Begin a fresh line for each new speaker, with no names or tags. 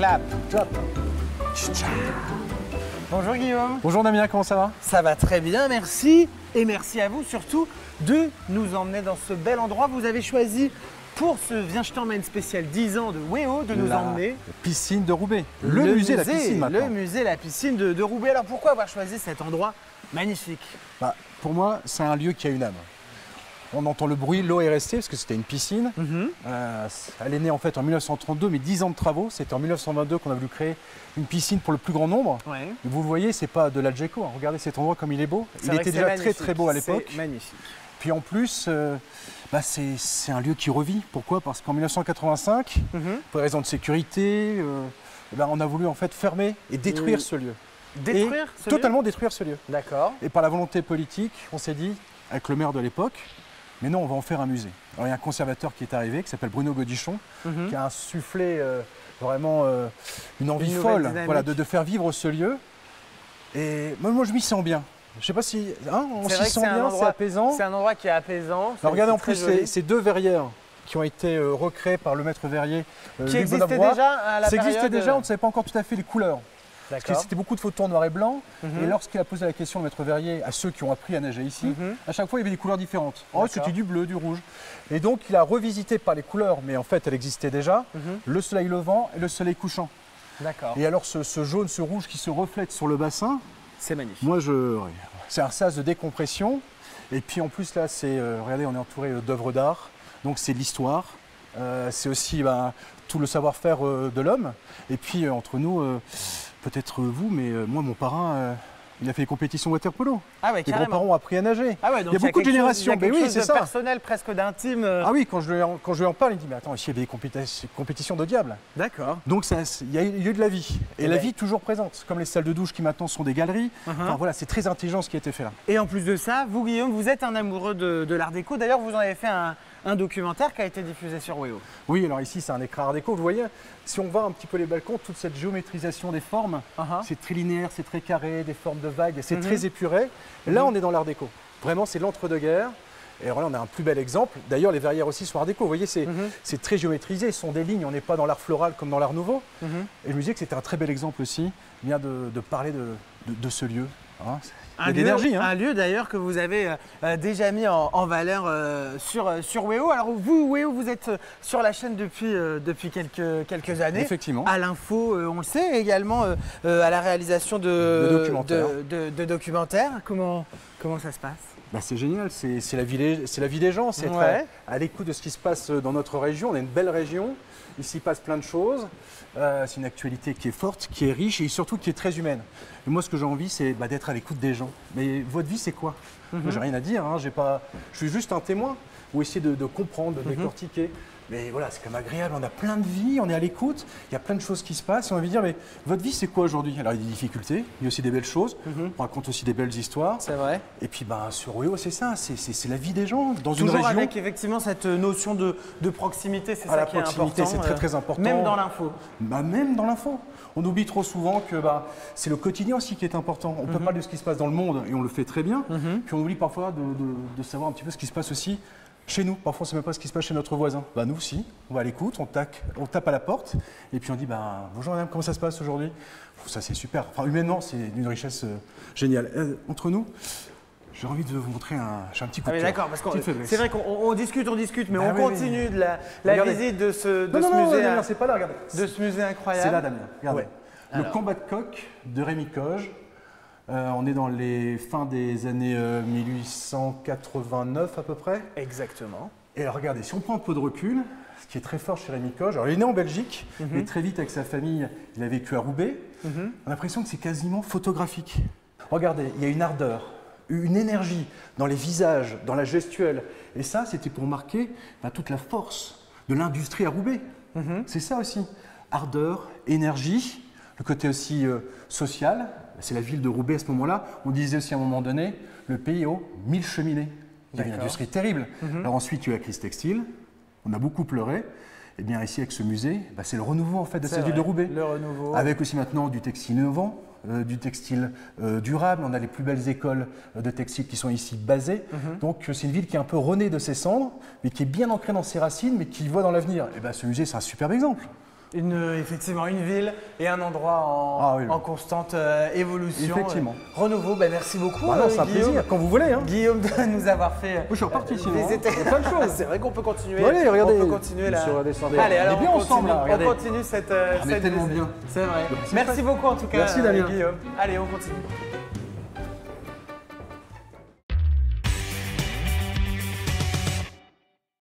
clap.
Clap.
Bonjour Guillaume.
Bonjour Damien, comment ça va?
Ça va très bien, merci. Et merci à vous surtout de nous emmener dans ce bel endroit. Vous avez choisi pour ce Viens je t'emmène spécial 10 ans de WEO de nous emmener.
La piscine de Roubaix. Le musée la piscine maintenant.
Le musée la piscine de Roubaix. Alors pourquoi avoir choisi cet endroit magnifique?
Pour moi, c'est un lieu qui a une âme. On entend le bruit, l'eau est restée parce que c'était une piscine. Elle est née en fait en 1932, mais 10 ans de travaux. C'était en 1922 qu'on a voulu créer une piscine pour le plus grand nombre.
Ouais.
Vous le voyez, c'est pas de l'Algeco. Regardez cet endroit comme il est beau. Il était déjà très très beau à l'époque.
C'est magnifique.
Puis en plus, c'est un lieu qui revit. Pourquoi? Parce qu'en 1985, pour des raisons de sécurité, on a voulu en fait fermer et détruire ce lieu. Totalement détruire ce lieu.
D'accord.
Et par la volonté politique, on s'est dit, avec le maire de l'époque, mais non, on va en faire un musée. Alors il y a un conservateur qui est arrivé, qui s'appelle Bruno Godichon, qui a insufflé vraiment une envie folle de faire vivre ce lieu. Et moi je m'y sens bien. Je ne sais pas si on s'y sent bien, c'est apaisant.
C'est un endroit qui est apaisant.
Alors regardez en plus ces deux verrières qui ont été recréées par le maître verrier.
Qui existaient déjà à la période.
Ça existait déjà, on ne savait pas encore tout à fait les couleurs. Parce que c'était beaucoup de photos en noir et blanc. Et lorsqu'il a posé la question, le maître verrier, à ceux qui ont appris à nager ici, à chaque fois il y avait des couleurs différentes. Oh, c'était du bleu, du rouge. Et donc il a revisité par les couleurs, mais en fait elle existait déjà, le soleil levant et le soleil couchant.
D'accord.
Et alors ce jaune, ce rouge qui se reflète sur le bassin,
c'est magnifique.
Moi, c'est un sas de décompression. Et puis en plus là, regardez, on est entouré d'œuvres d'art. Donc c'est de l'histoire. C'est aussi tout le savoir-faire de l'homme. Et puis entre nous, peut-être vous, mais moi, mon parrain, il a fait des compétitions water polo.
Ah ouais,
les grands-parents ont appris à nager.
Ah ouais, donc
il y a beaucoup de générations.
Mais oui, c'est ça. Personnel, presque d'intime.
Ah oui, quand je lui en parle, il dit mais attends, ici il y avait des compétitions de diable.
D'accord.
Donc il y a eu de la vie. Et la vie toujours présente. Comme les salles de douche qui maintenant sont des galeries. Enfin voilà, c'est très intelligent ce qui a été fait là.
Et en plus de ça, vous Guillaume, vous êtes un amoureux de l'art déco. D'ailleurs, vous en avez fait un documentaire qui a été diffusé sur WEO.
Oui, alors ici c'est un écran art déco. Vous voyez, si on voit un petit peu les balcons, toute cette géométrisation des formes, c'est très linéaire, c'est très carré, des formes de vagues, c'est très épuré. Là, on est dans l'art déco. Vraiment, c'est l'entre-deux-guerres. Et voilà, on a un plus bel exemple. D'ailleurs, les verrières aussi sont art déco. Vous voyez, c'est très géométrisé. Ce sont des lignes. On n'est pas dans l'art floral comme dans l'art nouveau. Et je me disais que c'était un très bel exemple aussi, bien de parler de ce lieu.
Un lieu d'ailleurs que vous avez déjà mis en valeur sur WEO. Alors vous, WEO, vous êtes sur la chaîne depuis quelques années.
Effectivement.
À l'info, on le sait, également à la réalisation de documentaires. Comment ça se passe?
C'est génial, c'est la vie des gens, c'est être à l'écoute de ce qui se passe dans notre région. On a une belle région, ici il passe plein de choses. C'est une actualité qui est forte, qui est riche et surtout qui est très humaine. Et moi, ce que j'ai envie, c'est d'être à l'écoute des gens. Mais votre vie, c'est quoi? Moi, j'ai rien à dire, je suis juste un témoin. Ou essayer de comprendre, de décortiquer. Mais voilà, c'est quand même agréable, on a plein de vies, on est à l'écoute, il y a plein de choses qui se passent. Et on a envie de dire, mais votre vie, c'est quoi aujourd'hui? Alors, il y a des difficultés, il y a aussi des belles choses, on raconte aussi des belles histoires.
C'est vrai.
Et puis, sur WEO, c'est ça, c'est la vie des gens dans une
région.
région.
Avec effectivement cette notion de proximité, c'est ça qui est important.
La proximité, c'est très très important.
Même dans l'info.
Même dans l'info. On oublie trop souvent que c'est le quotidien aussi qui est important. On peut parler de ce qui se passe dans le monde et on le fait très bien. Puis on oublie parfois de savoir un petit peu ce qui se passe aussi chez nous. Parfois on ne sait même pas ce qui se passe chez notre voisin. Nous aussi, on va à l'écoute, on tape à la porte et puis on dit bonjour madame, comment ça se passe aujourd'hui? Ça c'est super. Enfin humainement c'est d'une richesse géniale. Entre nous, j'ai envie de vous montrer j'ai un petit coup de cœur.
D'accord, parce que c'est vrai qu'on discute, mais on continue de la visite de ce musée.
Non, c'est pas là, regardez.
De ce musée incroyable.
C'est là, Damien. Regardez. Le combat de coq de Rémi Coge. On est dans les fins des années 1889 à peu près.
Exactement.
Et alors regardez, si on prend un peu de recul, ce qui est très fort chez Rémi Coge, alors il est né en Belgique, mais très vite avec sa famille, il a vécu à Roubaix. On a l'impression que c'est quasiment photographique. Regardez, il y a une ardeur, une énergie dans les visages, dans la gestuelle. Et ça, c'était pour marquer toute la force de l'industrie à Roubaix. C'est ça aussi. Ardeur, énergie, le côté aussi social. C'est la ville de Roubaix à ce moment-là. On disait aussi à un moment donné, le pays aux 1000 cheminées. Il y avait une industrie terrible. Alors ensuite, il y a eu la crise textile. On a beaucoup pleuré. Et bien ici, avec ce musée, c'est le renouveau en fait de cette ville de Roubaix.
Le renouveau.
Avec aussi maintenant du textile innovant, du textile durable. On a les plus belles écoles de textile qui sont ici basées. Donc c'est une ville qui est un peu renée de ses cendres, mais qui est bien ancrée dans ses racines, mais qui voit dans l'avenir. Et ce musée, c'est un superbe exemple.
Effectivement, une ville et un endroit en constante évolution.
Effectivement.
Renouveau, merci beaucoup.
C'est un plaisir, quand vous voulez. Hein.
Guillaume, de nous avoir fait.
Je suis reparti sinon.
Il y a
plein de choses.
C'est vrai qu'on peut continuer.
Allez, regardez.
On peut continuer là.
Allez, alors on ensemble.
On continue cette.
On est tellement bien.
C'est vrai. Merci beaucoup en tout cas,
Merci Damien.
Guillaume. Allez, on continue.